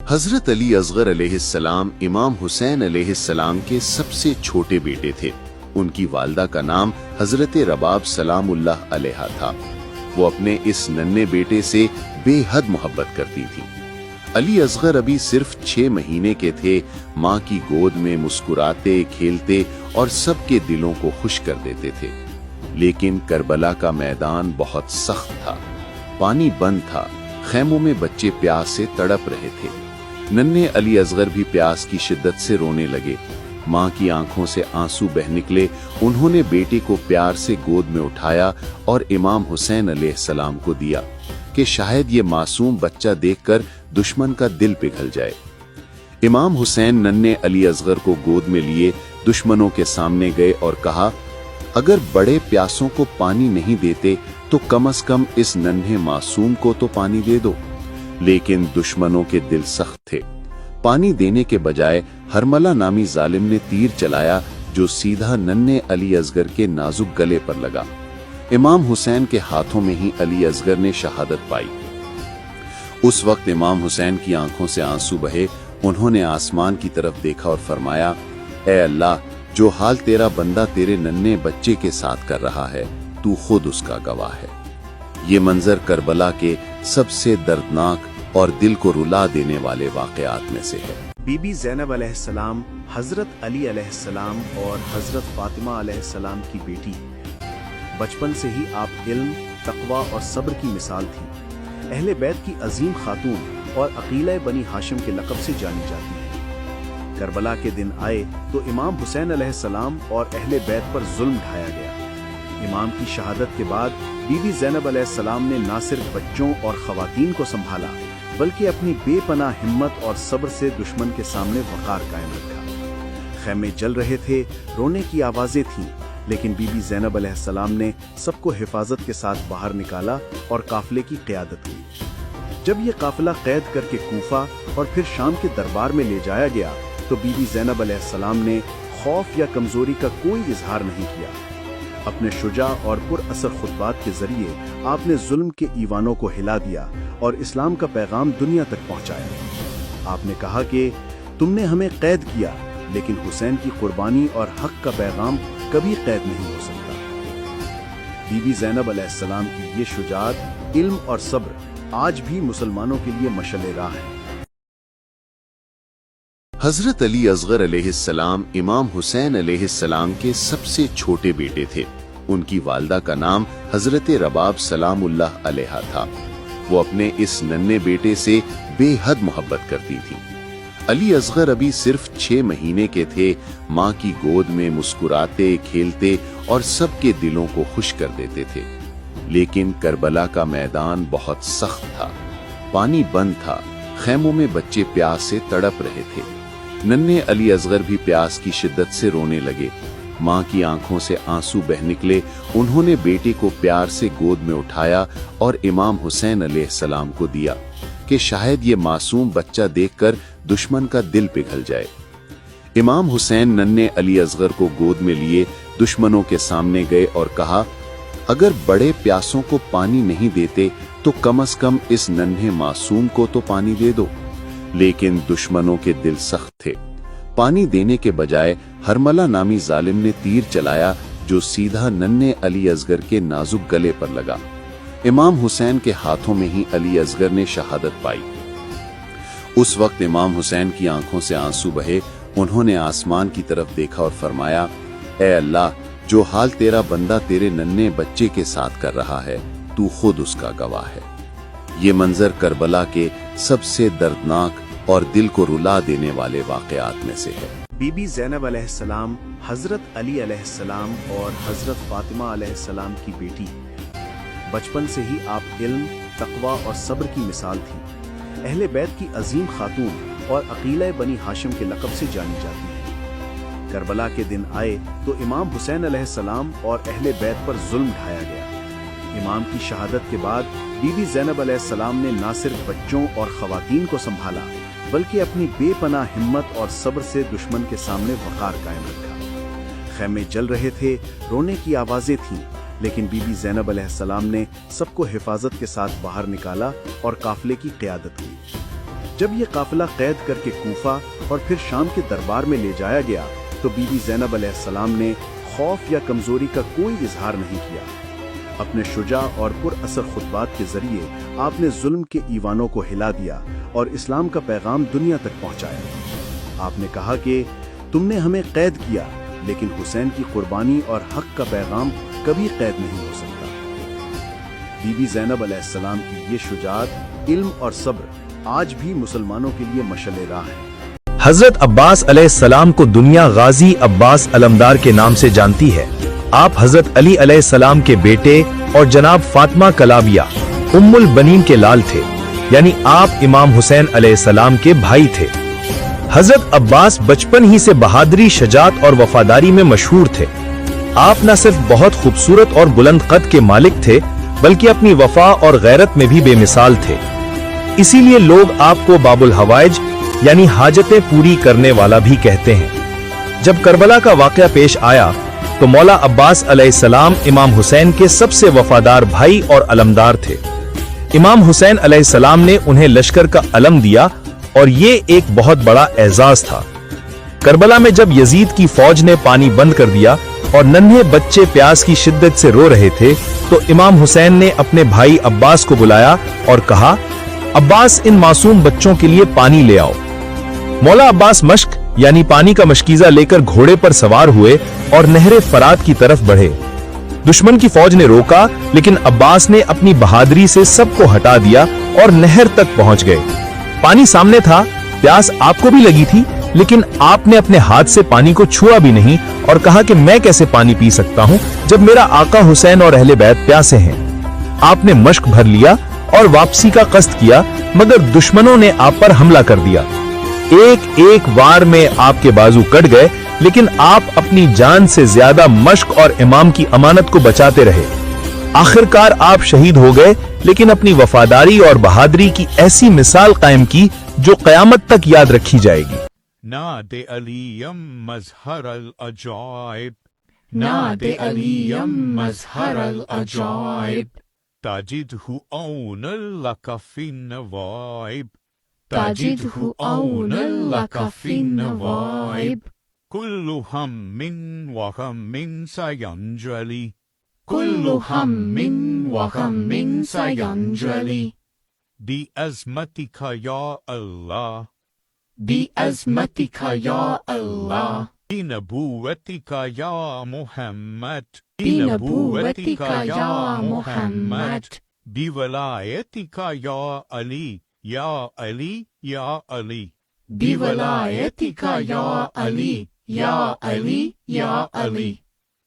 हजरत अली असगर अलैहिस्सलाम इमाम हुसैन अलैहिस्सलाम के सबसे छोटे बेटे थे। उनकी वालदा का नाम हजरत रबाब सलामुल्लाह अलैहा था। वो अपने इस नन्हे बेटे से बेहद मोहब्बत करती थी। अली असगर अभी सिर्फ 6 महीने के थे। माँ की गोद में मुस्कुराते खेलते और सबके दिलों को खुश कर देते थे। लेकिन करबला का मैदान बहुत सख्त था। पानी बंद था। खैमों में बच्चे प्यास से तड़प रहे थे। नन्हे अली असगर भी प्यास की शिद्दत से रोने लगे। माँ की आंखों से आंसू बह निकले। उन्होंने बेटे को प्यार से गोद में उठाया और इमाम हुसैन अलैहिस्सलाम को दिया कि शायद ये मासूम बच्चा देखकर दुश्मन का दिल पिघल जाए। इमाम हुसैन नन्हे अली असगर को गोद में लिए दुश्मनों के सामने गए और कहा, अगर बड़े प्यासों को पानी नहीं देते तो कम से कम इस नन्हे मासूम को तो पानी दे दो। लेकिन दुश्मनों के दिल सख्त थे। पानी देने के बजाय हरमला नामी जालिम ने तीर चलाया जो सीधा नन्हे अली असगर के नाजुक गले पर लगा। इमाम हुसैन के हाथों में ही अली असगर ने शहादत पाई। उस वक्त इमाम हुसैन की आंखों से आंसू बहे। उन्होंने आसमान की तरफ देखा और फरमाया, ऐ अल्लाह, जो हाल तेरा बंदा तेरे नन्हे बच्चे के साथ कर रहा है, तू खुद उसका गवाह है। ये मंजर करबला के सबसे दर्दनाक और दिल को रुला देने वाले वाकयात में से है। बीबी ज़ैनब अलैहिस्सलाम हजरत अली अलैहिस्सलाम और हजरत फातिमा अलैहिस्सलाम की बेटी। बचपन से ही आप इल्म, तकवा और सब्र की मिसाल थी। अहले बैत की अजीम खातून और अकीला बनी हाशिम के लक़ब से जानी जाती है। करबला के दिन आए तो इमाम हुसैन अलैहिस्सलाम और अहले बैत पर जुल्म ढाया गया। इमाम की शहादत के बाद बीबी ज़ैनब अलैहिस्सलाम ने न सिर्फ बच्चों और ख़वातीन को संभाला, बल्कि अपनी बेपनाह हिम्मत और सब्र से दुश्मन के सामने वक़ार कायम रखा। खैमे जल रहे थे, रोने की आवाज़ें थीं, लेकिन बीबी ज़ैनब अलैहिस्सलाम ने सबको हिफाजत के साथ बाहर निकाला और काफिले की क़यादत की। जब ये काफिला कैद करके कूफा और फिर शाम के दरबार में ले जाया गया तो बीबी ज़ैनब अलैहिस्सलाम ने खौफ या कमजोरी का कोई इजहार नहीं किया। अपने शुजा और पुरअसर खुतबात के जरिए आपने जुल्म के ईवानों को हिला दिया और इस्लाम का पैगाम दुनिया तक पहुंचाया। आपने कहा कि तुमने हमें कैद किया, लेकिन हुसैन की कुर्बानी और हक का पैगाम कभी कैद नहीं हो सकता। बीबी ज़ैनब अलैहिस्सलाम की ये शुजाअत, इल्म और सब्र आज भी मुसलमानों के लिए मशअल राह है। हजरत अली असगर अलैहिस्सलाम इमाम हुसैन अलैहिस्सलाम के सबसे छोटे बेटे थे। उनकी वालदा का नाम हजरत रबाब सलामुल्लाह अलैहा था। वो अपने इस नन्हे बेटे से बेहद मोहब्बत करती थी। अली असगर अभी सिर्फ 6 महीने के थे। माँ की गोद में मुस्कुराते खेलते और सबके दिलों को खुश कर देते थे। लेकिन करबला का मैदान बहुत सख्त था। पानी बंद था। खैमों में बच्चे प्यास से तड़प रहे थे। नन्हे अली असगर भी प्यास की शिद्दत से रोने लगे। माँ की आंखों से आंसू बह निकले। उन्होंने बेटे को प्यार से गोद में उठाया और इमाम हुसैन अलैहिस्सलाम को दिया कि शायद ये मासूम बच्चा देखकर दुश्मन का दिल पिघल जाए। इमाम हुसैन नन्हे अली असगर को गोद में लिए दुश्मनों के सामने गए और कहा, अगर बड़े प्यासों को पानी नहीं देते तो कम से कम इस नन्हे मासूम को तो पानी दे दो। लेकिन दुश्मनों के दिल सख्त थे। पानी देने के बजाय हरमला नामी जालिम ने तीर चलाया जो सीधा नन्हे अली असगर के नाजुक गले पर लगा। इमाम हुसैन के हाथों में ही अली असगर ने शहादत पाई। उस वक्त इमाम हुसैन की आंखों से आंसू बहे। उन्होंने आसमान की तरफ देखा और फरमाया, ऐ अल्लाह, जो हाल तेरा बंदा तेरे नन्हे बच्चे के साथ कर रहा है, तू खुद उसका गवाह है। ये मंजर करबला के सबसे दर्दनाक और दिल को रुला देने वाले वाकयात में से है। बीबी ज़ैनब अलैहिस्सलाम हजरत अली अलैहिस्सलाम और हजरत फातिमा अलैहिस्सलाम की बेटी। बचपन से ही आप इल्म, तकवा और सब्र की मिसाल थी। अहले बैत की अजीम खातून और अकीला बनी हाशिम के लक़ब से जानी जाती है। करबला के दिन आए तो इमाम हुसैन अलैहिस्सलाम और अहले बैत पर जुल्म ढाया गया। इमाम की शहादत के बाद बीबी ज़ैनब अलैहिस्सलाम ने न सिर्फ बच्चों और ख़वातीन को संभाला, बल्कि अपनी बेपनाह हिम्मत और सब्र से दुश्मन के सामने वक़ार कायम रखा। खैमे जल रहे थे, रोने की आवाज़ें थीं, लेकिन बीबी ज़ैनब अलैहिस्सलाम ने सबको हिफाजत के साथ बाहर निकाला और काफिले की क़यादत की। جب یہ قافلہ قید کر کے کوفہ اور پھر شام کے دربار میں لے جایا گیا تو بی بی زینب علیہ السلام نے خوف یا کمزوری کا کوئی اظہار نہیں کیا۔ اپنے شجاع اور پر اثر خطبات کے ذریعے آپ نے ظلم کے ایوانوں کو ہلا دیا اور اسلام کا پیغام دنیا تک پہنچایا۔ آپ نے کہا کہ تم نے ہمیں قید کیا، لیکن حسین کی قربانی اور حق کا پیغام کبھی قید نہیں ہو سکتا۔ بی بی زینب علیہ السلام کی یہ شجاعت، علم اور صبر آج بھی مسلمانوں کے لیے مشعل راہ ہے۔ حضرت عباس علیہ السلام کو دنیا غازی عباس علمدار کے نام سے جانتی ہے۔ آپ حضرت علی علیہ السلام کے بیٹے اور جناب فاطمہ کلابیہ ام البنین کے لال تھے، یعنی آپ امام حسین علیہ السلام کے بھائی تھے۔ حضرت عباس بچپن ہی سے بہادری، شجاعت اور وفاداری میں مشہور تھے۔ آپ نہ صرف بہت خوبصورت اور بلند قد کے مالک تھے، بلکہ اپنی وفا اور غیرت میں بھی بے مثال تھے۔ اسی لیے لوگ آپ کو باب الحوائج یعنی حاجتیں پوری کرنے والا بھی کہتے ہیں۔ جب کربلا کا واقعہ پیش آیا تو مولا عباس علیہ السلام امام حسین کے سب سے وفادار بھائی اور علمدار تھے۔ امام حسین علیہ السلام نے انہیں لشکر کا علم دیا اور یہ ایک بہت بڑا اعزاز تھا۔ کربلا میں جب یزید کی فوج نے پانی بند کر دیا اور ننھے بچے پیاس کی شدت سے رو رہے تھے تو امام حسین نے اپنے بھائی عباس کو بلایا اور کہا، عباس ان معصوم بچوں کے لیے پانی لے آؤ۔ مولا عباس مشک یعنی پانی کا مشکیزہ لے کر گھوڑے پر سوار ہوئے اور نہر فرات کی طرف بڑھے۔ دشمن کی فوج نے روکا، لیکن عباس نے اپنی بہادری سے سب کو ہٹا دیا اور نہر تک پہنچ گئے۔ پانی سامنے تھا، پیاس آپ کو بھی لگی تھی، لیکن آپ نے اپنے ہاتھ سے پانی کو چھوا بھی نہیں اور کہا کہ میں کیسے پانی پی سکتا ہوں جب میرا آقا حسین اور اہل بیت پیاسے ہیں۔ آپ نے مشک بھر لیا اور واپسی کا قصد کیا، مگر دشمنوں نے آپ پر حملہ کر دیا۔ ایک ایک وار میں آپ کے بازو کٹ گئے، لیکن آپ اپنی جان سے زیادہ مشک اور امام کی امانت کو بچاتے رہے۔ آخرکار آپ شہید ہو گئے، لیکن اپنی وفاداری اور بہادری کی ایسی مثال قائم کی جو قیامت تک یاد رکھی جائے گی۔ ناد علیم مظہر العجائب، ناد علیم مظہر العجائب، تجدہ عون لک فی النوائب، تجدہ عون لک فی النوائب، کل ہم وغم سینجلی، کل ہم وغم سینجلی، بعظمتک یا اللہ، بعظمتک یا اللہ، بنبوتک یا محمد، بنبوتک یا محمد، بولایتک یا علی، یا علی، یا علی، بولایتک یا علی، یا علی، یا علی۔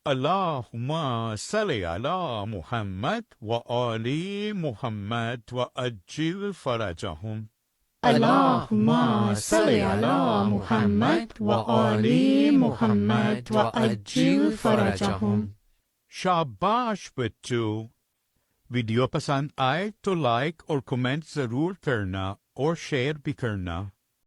اللہم صلی علی محمد وآل محمد وعجل فرجہم، اللہم صلی علی محمد وآل محمد وعجل فرجہم۔ شاباش بچو، ویڈیو پسند آئے تو لائک اور کمنٹ ضرور کرنا اور شیئر بھی کرنا۔